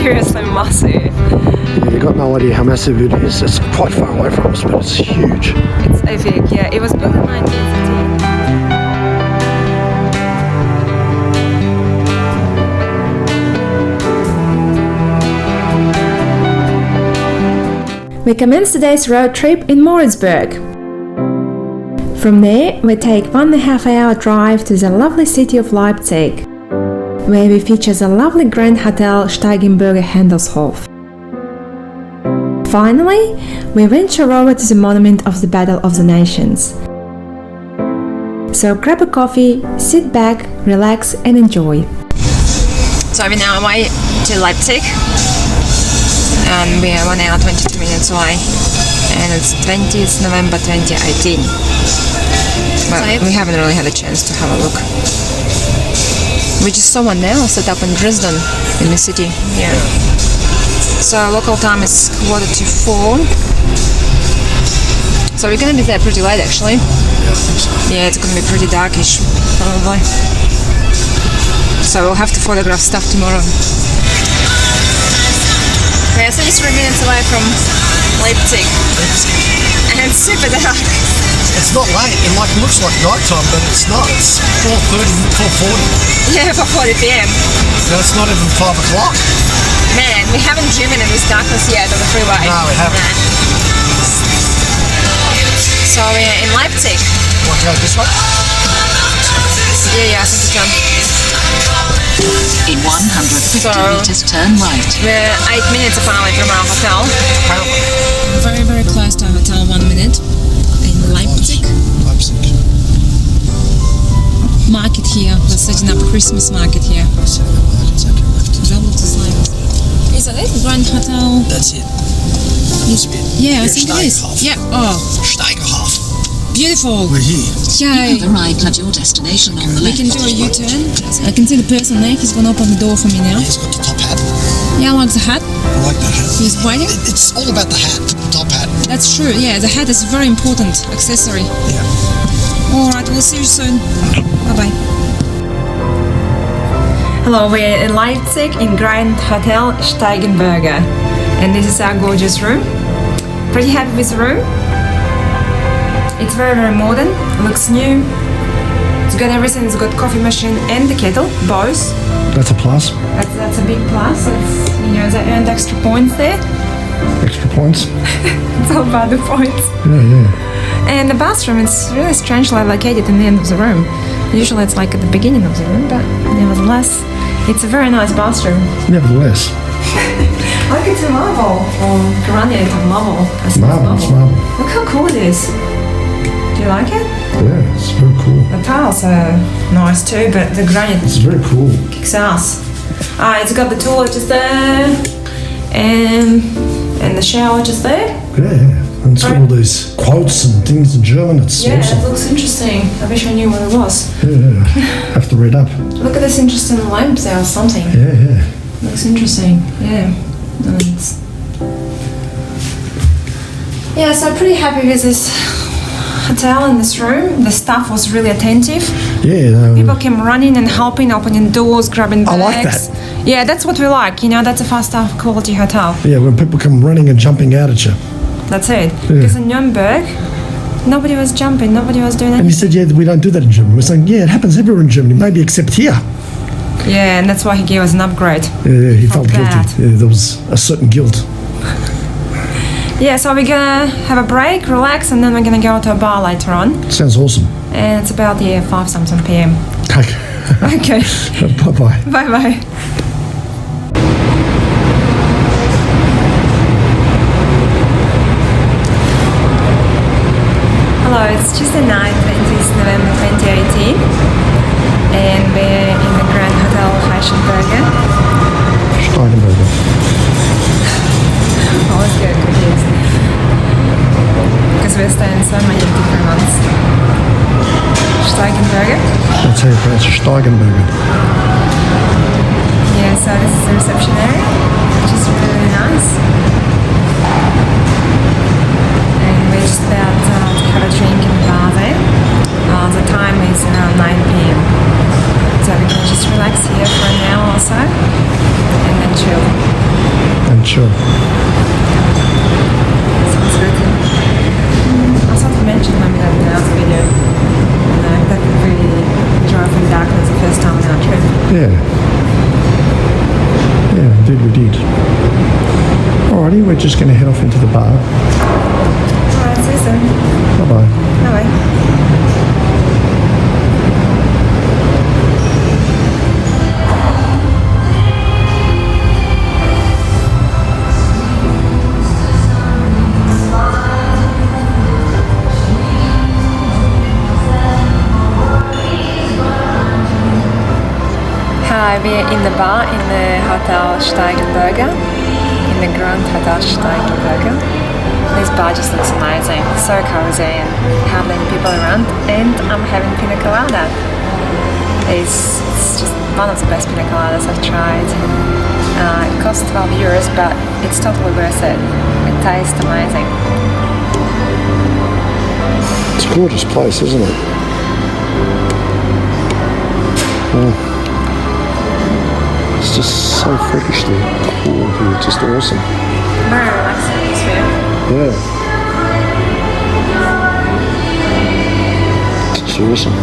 seriously massive. Yeah, you got no idea how massive it is. It's quite far away from us, but it's huge. It's epic, yeah. It was built in 1913. We commence today's road trip in Moritzburg. From there, we take 1.5 hour drive to the lovely city of Leipzig, where we feature the lovely Grand Hotel Steigenberger Handelshof. Finally, we venture over to the monument of the Battle of the Nations. So grab a coffee, sit back, relax and enjoy. So we're now away to Leipzig. And we are 1 hour 22 minutes away, and it's 20th November 2018. Well, we haven't really had a chance to have a look. We just saw one now set up in Dresden, in the city. Yeah. So local time is 3:45. So we're gonna be there pretty late, actually. Yeah, it's gonna be pretty darkish, probably. So we'll have to photograph stuff tomorrow. Yeah, so just 3 minutes away from Leipzig. And it's super dark. It's not late. It looks like night time, but it's not. It's 4:30, 4:40. Yeah, 4:40 p.m. No, it's not even 5 o'clock. Man, we haven't driven in this darkness yet on the freeway. No, we haven't. So we're in Leipzig. Want to go this way? Yeah, I think we can. In 150 meters, turn right. We're 8 minutes apparently from our hotel. Apparently. Very, very close to our hotel, 1 minute. In Leipzig. Leipzig. Market here. We're setting up a Christmas market here. Is that what it's like? Is that it? Grand Hotel? That's it. Yeah, I think it is. Yeah. Oh. Steigerhof. Beautiful. We're here. Yay. You have arrived at your destination on the We left. can do a U-turn. I can see the person there. He's going to open the door for me now. He's got the top hat. Yeah, I like the hat. I like that hat. He's waiting. It's all about the hat, the top hat. That's true. Yeah, the hat is a very important accessory. Yeah. All right, we'll see you soon. Bye-bye. Hello, we're in Leipzig in Grand Hotel Steigenberger. And this is our gorgeous room. Pretty happy with the room. It's very, very modern. It looks new. It's got everything. It's got coffee machine and the kettle, both. That's a plus. That's a big plus. It's, they earned extra points there. Extra points. It's all about the points. Yeah. And the bathroom is really strangely located in the end of the room. Usually it's like at the beginning of the room, but nevertheless, it's a very nice bathroom. Nevertheless. Look, it's a marble, or granite or marble. It's marble. Look how cool it is. Do you like it? Yeah, it's very cool. The tiles are nice too, but the granite It's very cool. kicks ass. It's got the toilet just there, and the shower just there. Yeah. And it's got all these quotes and things in German. It's Yeah, awesome. it looks interesting. I wish I knew what it was. Yeah. Have to read up. Look at this interesting lamps there or something. Yeah. Looks interesting. Yeah. Yeah, so pretty happy with this hotel in this room. The staff was really attentive. Yeah. People came running and helping, opening doors, grabbing bags. I like that. Yeah, that's what we like. That's a five-star quality hotel. Yeah, when people come running and jumping out at you. That's it. Because in Nuremberg, nobody was jumping, nobody was doing And he anything. said, yeah, we don't do that in Germany. We're saying, yeah, it happens everywhere in Germany, maybe except here. Yeah, and that's why he gave us an upgrade. Yeah, he felt bad. guilty. Yeah, there was a certain guilt. Yeah, so we're gonna have a break, relax, and then we're gonna go to a bar later on. Sounds awesome. And it's about 5-something p.m. Okay. Okay. Bye-bye. Bye-bye. Hello, it's Tuesday night, 20th November 2018, and we're in the Grand Hotel Steigenberger. Steigenberger. Always get confused because we're staying so many different ones. Steigenberger. That's how you pronounce it, Steigenberger. Yeah, so this is the reception area, which is really, really nice. And we're just about to have a drink in the bar there. The time is around 9 p.m. So we can just relax here for an hour or so and then chill. sure. Sounds good. I thought you mentioned maybe that in the last video. That we drove in darkness the first time on our trip. Yeah. Yeah, indeed we did. Alrighty, we're just going to head off into the bar. Alright, see you soon. Bye-bye. Bye-bye. Hi, we're in the bar in the Hotel Steigenberger, in the Grand Hotel Steigenberger. This bar just looks amazing, so cozy and hardly any people around, and I'm having pina colada. It's just one of the best pina coladas I've tried. It costs 12 euros, but it's totally worth it. It tastes amazing. It's a gorgeous place, isn't it? It's just so freakishly cool here, just awesome. Very relaxing atmosphere. Yeah. It's awesome.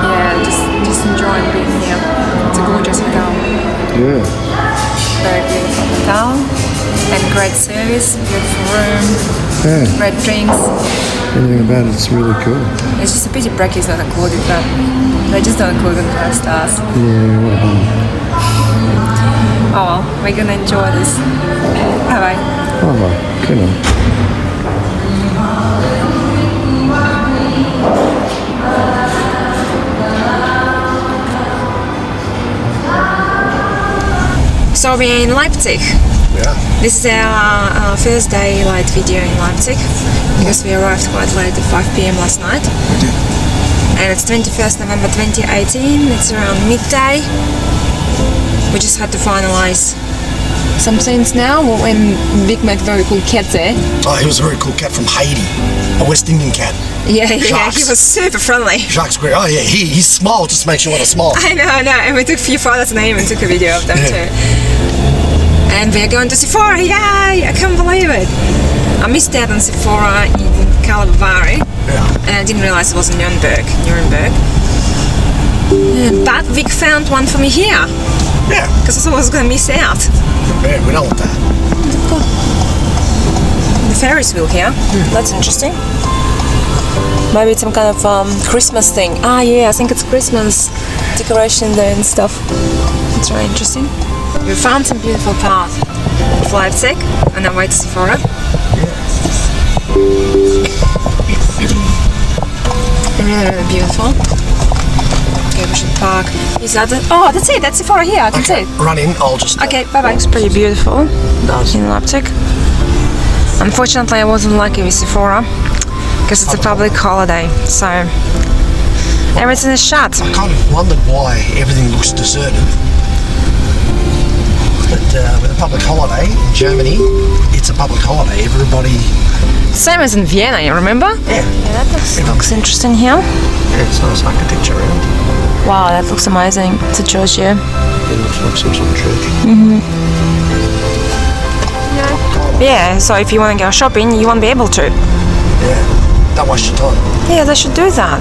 Yeah, just enjoying being here. It's a gorgeous hotel. Yeah. Very beautiful hotel and great service, beautiful room, Yeah. great drinks. Everything about it's really cool. It's just a pity break is not included, but they just don't include in 5 stars. Yeah, what a bummer. Oh well, we're gonna enjoy this. Bye bye. Oh, well, good on. So we're in Leipzig. Yeah. This is our first daylight video in Leipzig because we arrived quite late at 5 p.m. last night. We did. And it's 21st November 2018, it's around midday. We just had to finalize some things now. When Vic met a very cool cat there. Oh, he was a very cool cat from Haiti, a West Indian cat. Yeah, he Sharks. was super friendly. Jacques great. Oh yeah, he smiled just makes you want to smile. I know, and we took a few photos and I even took a video of them too. And we're going to Sephora, yay! I can't believe it. I missed out on Sephora in Calabari, Yeah. and I didn't realize it was in Nuremberg. But Vic found one for me here, Yeah. because I thought I was going to miss out. Yeah, we don't want that. The Ferris wheel here, that's interesting. Maybe it's some kind of Christmas thing. Ah yeah, I think it's Christmas decoration there and stuff. It's very interesting. We found some beautiful parts of Leipzig on our way to Sephora. Really, really beautiful. Okay, we should park. Is that it? Oh, that's it. That's Sephora here. I can see it. Run in, I'll just... Okay, bye-bye. It's pretty beautiful in Leipzig. Unfortunately, I wasn't lucky with Sephora because it's a public holiday, so everything is shut. I kind of wondered why everything looks deserted. But with a public holiday in Germany, it's a public holiday. Everybody... Same as in Vienna, you remember? Yeah. Yeah, that looks interesting here. Yeah, it's nice architecture around. Wow, that looks amazing. It's a church here. It looks like some sort of church. Yeah, so if you want to go shopping, you won't be able to. Yeah. Don't waste your time. Yeah, they should do that.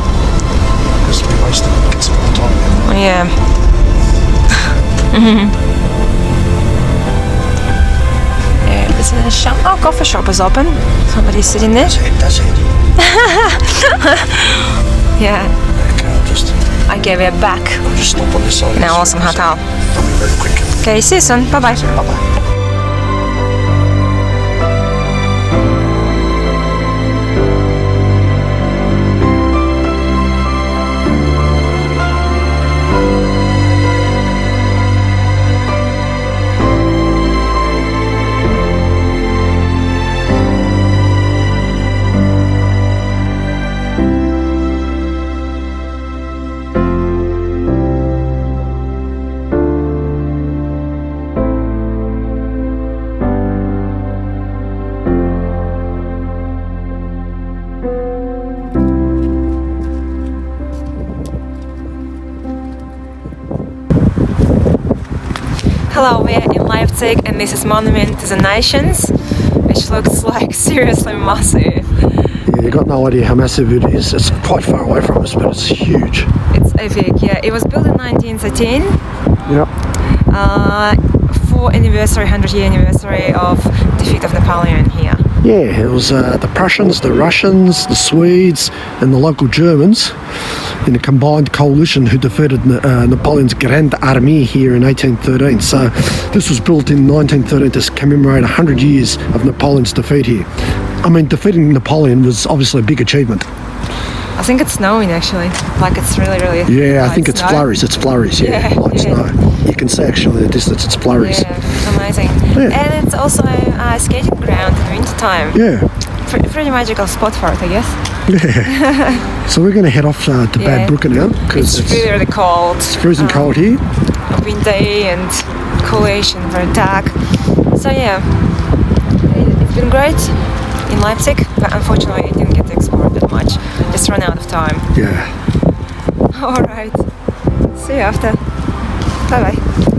Because we wasted considerable time. Yeah. Yeah, it's in a shop. Oh, coffee shop is open. Somebody's sitting there. That's it. Yeah. Okay, I gave it back. I'll just stop on this side. In an awesome hotel. I'll be very quick. Okay, see you soon. Bye-bye. Bye-bye. Hello, we're in Leipzig and this is Monument to the Nations, which looks like seriously massive. Yeah, you got no idea how massive it is. It's quite far away from us, but it's huge. It's epic, yeah. It was built in 1913 Yep. for 100-year anniversary of defeat of Napoleon here. Yeah, it was the Prussians, the Russians, the Swedes, and the local Germans in a combined coalition who defeated Napoleon's Grand Army here in 1813. So this was built in 1913 to commemorate 100 years of Napoleon's defeat here. I mean, defeating Napoleon was obviously a big achievement. I think it's snowing actually, like it's really Yeah, I think light it's snow. flurries. It's flurries, yeah, Yeah, light yeah. snow. You can see actually the distance, it's flurries. Yeah, amazing. Yeah. And it's also a skating ground in winter time. Yeah. Pretty magical spot for it, I guess. Yeah. So we're going to head off to Yeah. Bad Brücke now because It's really cold. it's freezing cold here. Windy and coolish and very dark. So yeah, it's been great in Leipzig, but unfortunately I didn't get to explore that much. Just ran out of time. Yeah. Alright, see you after. Bye bye.